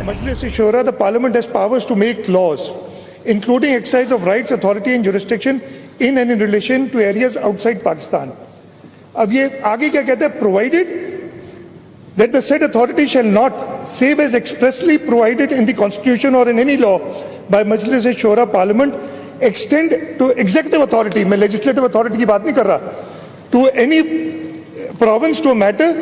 Majlis Shura, the Parliament has powers to make laws, including exercise of rights, authority and jurisdiction in and in relation to areas outside Pakistan. अब ये आगे क्या कहते हैं? Provided that the said authority shall not, save as expressly provided in the Constitution or in any law by Majlis Shura Parliament, extend to executive authority, मैं legislative authority की बात नहीं कर रहा, to any province to a matter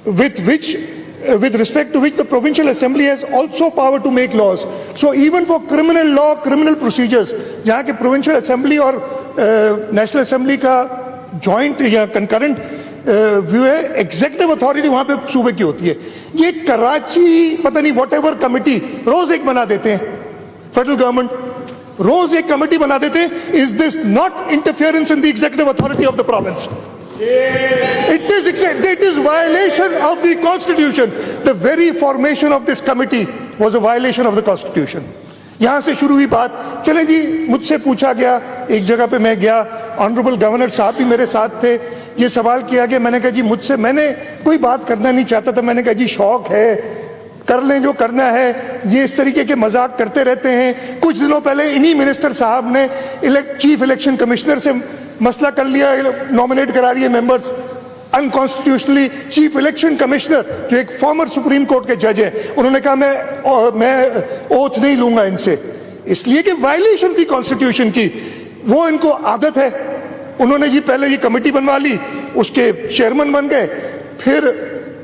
with respect to which the Provincial Assembly has also power to make laws. So even for criminal law, criminal procedures, जहाँ के Provincial Assembly और National Assembly का joint या concurrent view है, executive authority वहां पे सूबे की होती है. ये कराची पता नहीं व्हाटएवर कमेटी रोज एक बना देते हैं, फेडरल गवर्नमेंट रोज एक कमेटी बना देते हैं. Is this not interference in the executive authority of the province? It is violation of the Constitution. The very formation of this committee was a violation of the Constitution. यहाँ से शुरू हुई बात. चले जी, मुझसे पूछा गया, एक जगह पे मैं गया, ऑनरेबल गवर्नर साहब भी मेरे साथ थे, ये सवाल किया गया, मैंने कहा जी मुझसे, मैंने कोई बात करना नहीं चाहता था, मैंने कहा जी शौक है, कर लें जो करना है. ये इस तरीके के मजाक करते रहते हैं. कुछ दिनों पहले इन्हीं मिनिस्टर साहब ने चीफ इलेक्शन कमिश्नर से मसला कर लिया, नॉमिनेट करा रही है members unconstitutionally. Chief election commissioner जो एक फॉर्मर सुप्रीम कोर्ट के जज हैं, उन्होंने कहा मैं ओथ नहीं लूंगा इनसे, इसलिए कि वायलेशन थी कॉन्स्टिट्यूशन की. वो इनको आदत है. उन्होंने जी पहले ये कमेटी बनवा ली, उसके चेयरमैन बन गए. फिर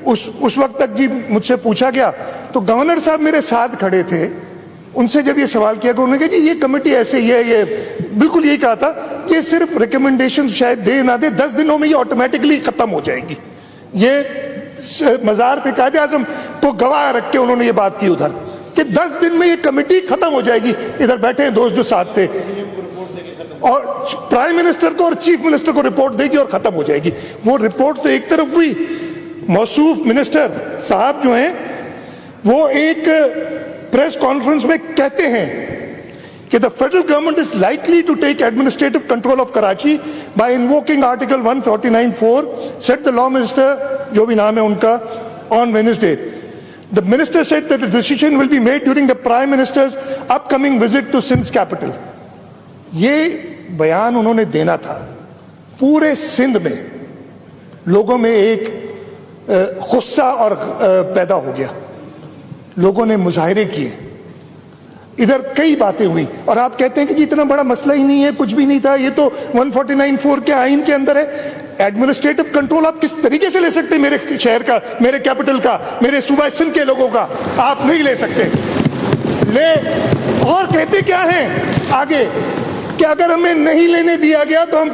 उस वक्त तक जी मुझसे पूछा गया तो गवर्नर साहब मेरे साथ खड़े थे. उनसे जब ये सवाल किया कि उन्होंने कहा जी ये कमेटी ऐसे ही है, ये बिल्कुल यही कहा था, ये सिर्फ रिकमेंडेशन शायद दे ना दे, 10 दिनों में ये ऑटोमेटिकली खत्म हो जाएगी. ये मजार पे कायदे आजम को गवाह रख के उन्होंने ये बात की उधर कि 10 दिन में ये कमेटी खत्म हो जाएगी. इधर बैठे हैं दोस्त जो साथ थे, और प्राइम मिनिस्टर को और चीफ मिनिस्टर को रिपोर्ट देगी और खत्म हो जाएगी. वो रिपोर्ट तो एक तरफ हुई, मौसूफ मिनिस्टर साहब जो हैं वो एक प्रेस कॉन्फ्रेंस में कहते हैं कि the federal government is likely to take administrative control of Karachi by invoking article 149(4), said the law minister, जो भी नाम है उनका, on Wednesday. The minister said that the decision will be made during the prime minister's upcoming visit to Sindh capital. ये बयान उन्होंने देना था. पूरे सिंध में लोगों में एक गुस्सा और पैदा हो गया, लोगों ने मुजाहरे किए, इधर कई बातें हुई. और आप कहते हैं कि जी इतना बड़ा मसला ही नहीं है, कुछ भी नहीं था, ये तो 149(4) के आइन के अंदर है. एडमिनिस्ट्रेटिव कंट्रोल आप किस तरीके से ले सकते हैं? मेरे शहर का, मेरे कैपिटल का, मेरे सूबा सिंध के लोगों का आप नहीं ले सकते. ले और कहते क्या है आगे कि अगर हमें नहीं लेने दिया गया तो हम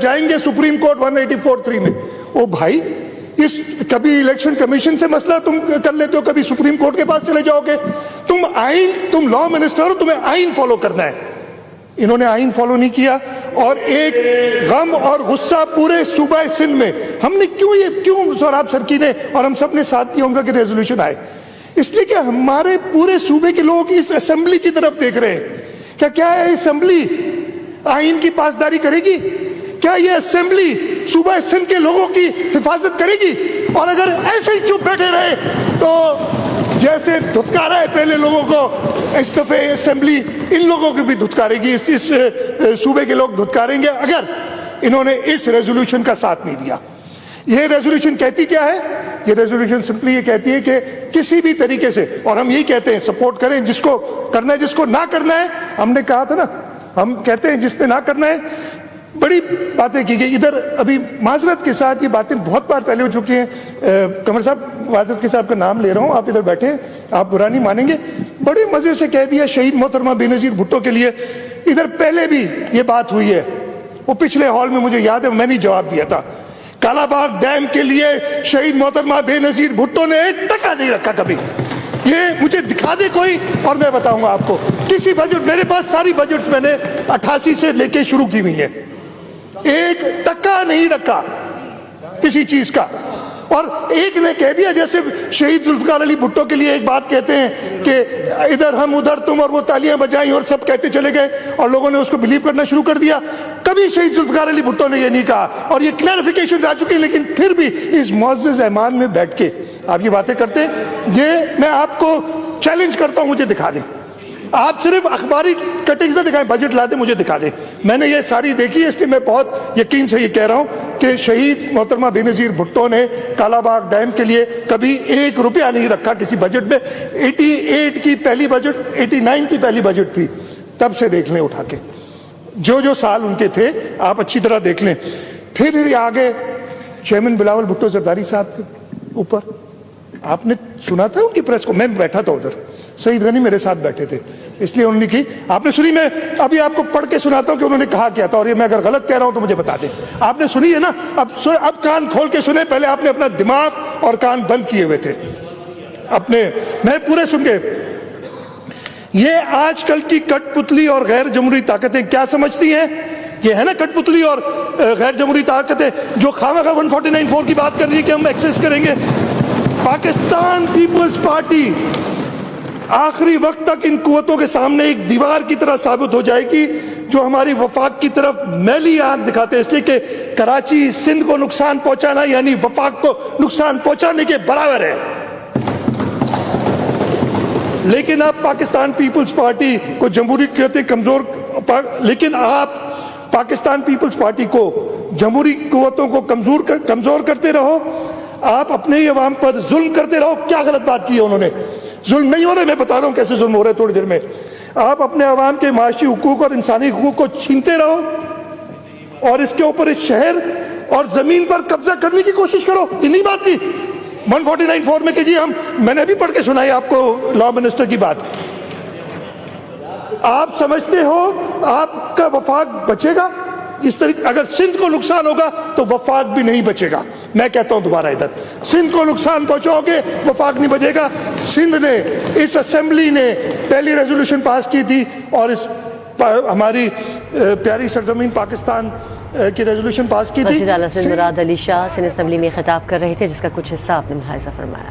जाएंगे सुप्रीम कोर्ट 184(3) में. ओ भाई, इस कभी इलेक्शन कमीशन से मसला तुम कर लेते हो, कभी सुप्रीम कोर्ट के पास चले जाओगे. तुम लॉ मिनिस्टर हो, तुम्हें आइन फॉलो करना है. इन्होंने आइन फॉलो नहीं किया और एक गम और गुस्सा पूरे सूबा सिंध में. हमने क्यों सोहराब सरकी ने और हम सब ने साथ किया उनका कि रेजोल्यूशन आए? इसलिए कि हमारे पूरे सूबे के लोग इस असेंबली की तरफ देख रहे हैं. क्या है असेंबली आइन की पासदारी करेगी? क्या ये असेंबली सूबा सिंध के लोगों की हिफाजत करेगी? और अगर ऐसे ही चुप बैठे रहे तो जैसे धुतकारा है पहले लोगों को, इस दफे असेंबली इन लोगों को भी धुतकारेगी. इस सूबे के लोग धुतकारेंगे अगर इन्होंने इस रेजोल्यूशन का साथ नहीं दिया. ये रेजोल्यूशन कहती क्या है? ये रेजोल्यूशन सिंपली ये कहती है कि किसी भी तरीके से, और हम यही कहते हैं सपोर्ट करें जिसको करना है, जिसको ना करना है. हमने कहा था ना, हम कहते हैं जिसने ना करना है. बड़ी बातें की गई इधर. अभी माजरत के साथ ये बातें बहुत बार पहले हो चुकी हैं. कमर साहब, माजरत के साहब का नाम ले रहा हूँ, आप इधर बैठे हैं, आप बुरा नहीं मानेंगे. बड़े मजे से कह दिया शहीद मोहतरमा बेनजीर भुट्टो के लिए. इधर पहले भी ये बात हुई है, वो पिछले हॉल में मुझे याद है, मैंने जवाब दिया था. कालाबाग डैम के लिए शहीद मोहतरमा बेनजीर भुट्टो ने 1 टका नहीं रखा कभी. ये मुझे दिखा दे कोई और मैं बताऊंगा आपको. किसी बजट, मेरे पास सारी बजट्स मैंने 88 से लेके शुरू की हुई है, 1 टका नहीं रखा किसी चीज का. और एक ने कह दिया, जैसे शहीद जुल्फकार अली भुट्टो के लिए एक बात कहते हैं कि इधर हम उधर तुम, और वो तालियां बजाई और सब कहते चले गए और लोगों ने उसको बिलीव करना शुरू कर दिया. कभी शहीद जुल्फकार अली भुट्टो ने ये नहीं कहा और ये क्लैरिफिकेशन आ चुकी है. लेकिन फिर भी इस मुअज़्ज़ज़ ऐवान में बैठ के आप ये बातें करते हैं. ये मैं आपको چیلنج کرتا ہوں مجھے دکھا دیں. آپ صرف اخباری کٹنگ سے دکھائیں, بجٹ لا دیں مجھے دکھا دیں. میں نے یہ ساری دیکھی ہے, اس لیے میں بہت یقین سے یہ کہہ رہا ہوں کہ شہید محترمہ بینظیر بھٹو نے کالا باغ ڈیم کے لیے کبھی 1 روپیہ نہیں رکھا کسی بجٹ میں. 88 کی پہلی بجٹ, 89 کی پہلی بجٹ تھی, تب سے دیکھ لیں اٹھا کے جو سال ان کے تھے آپ اچھی طرح دیکھ لیں. پھر آگے چیئرمین بلاول بھٹو زرداری صاحب کے اوپر آپ نے سنا تھا ان کی پریس کو, میں بیٹھا تھا ادھر, سعید غنی میرے ساتھ بیٹھے تھے, اس لیے انہوں نے کی. آپ نے سنی؟ میں ابھی آپ کو پڑھ کے سناتا ہوں کہ انہوں نے کہا کیا تھا, اور یہ میں اگر غلط کہہ رہا ہوں تو مجھے بتا دیں. آپ نے سنی ہے نا؟ اب کان کھول کے سنیں, پہلے آپ نے اپنا دماغ اور کان بند کیے ہوئے تھے اپنے. میں پورے سن کے, یہ آج کل کی کٹ پتلی اور غیر جمہوری طاقتیں کیا سمجھتی ہیں؟ یہ ہے نا کٹ پتلی اور غیر جمہوری طاقتیں جو خواہ 149(4) کی بات کر رہی ہے کہ ہم ایکسس کریں گے. پاکستان پیپلز پارٹی آخری وقت تک ان قوتوں کے سامنے ایک دیوار کی طرح ثابت ہو جائے گی جو ہماری وفاق کی طرف میلی آنکھ دکھاتے ہیں, اس لیے کہ کراچی سندھ کو نقصان پہنچانا یعنی وفاق کو نقصان پہنچانے کے برابر ہے. لیکن آپ پاکستان پیپلز پارٹی کو جمہوری قوتیں کمزور, لیکن آپ پاکستان پیپلز پارٹی کو جمہوری قوتوں کو کمزور کرتے رہو, آپ اپنے ہی عوام پر ظلم کرتے رہو. کیا غلط بات کی ہے انہوں نے؟ ظلم نہیں ہو رہے, میں بتا رہا ہوں کیسے ظلم ہو رہے تھوڑی دیر میں. آپ اپنے عوام کے معاشی حقوق اور انسانی حقوق کو چھینتے رہو اور اس کے اوپر اس شہر اور زمین پر قبضہ کرنے کی کوشش کرو. انہی بات کی 149(4) میں کہ جی میں نے بھی پڑھ کے سنائی آپ کو لا منسٹر کی بات. آپ سمجھتے ہو آپ کا وفاق بچے گا اس طریقے؟ اگر سندھ کو نقصان ہوگا تو وفاق بھی نہیں بچے گا. میں کہتا ہوں دوبارہ, ادھر سندھ کو نقصان پہنچاؤ گے وفاق نہیں بچے گا. سندھ نے, اس اسمبلی نے پہلی ریزولوشن پاس کی تھی اور اس ہماری پیاری سرزمین پاکستان کی ریزولوشن پاس کی تھی. وزیر اعلیٰ سندھ مراد علی شاہ سندھ اسمبلی میں خطاب کر رہے تھے, جس کا کچھ حصہ آپ نے ملاحظہ فرمایا.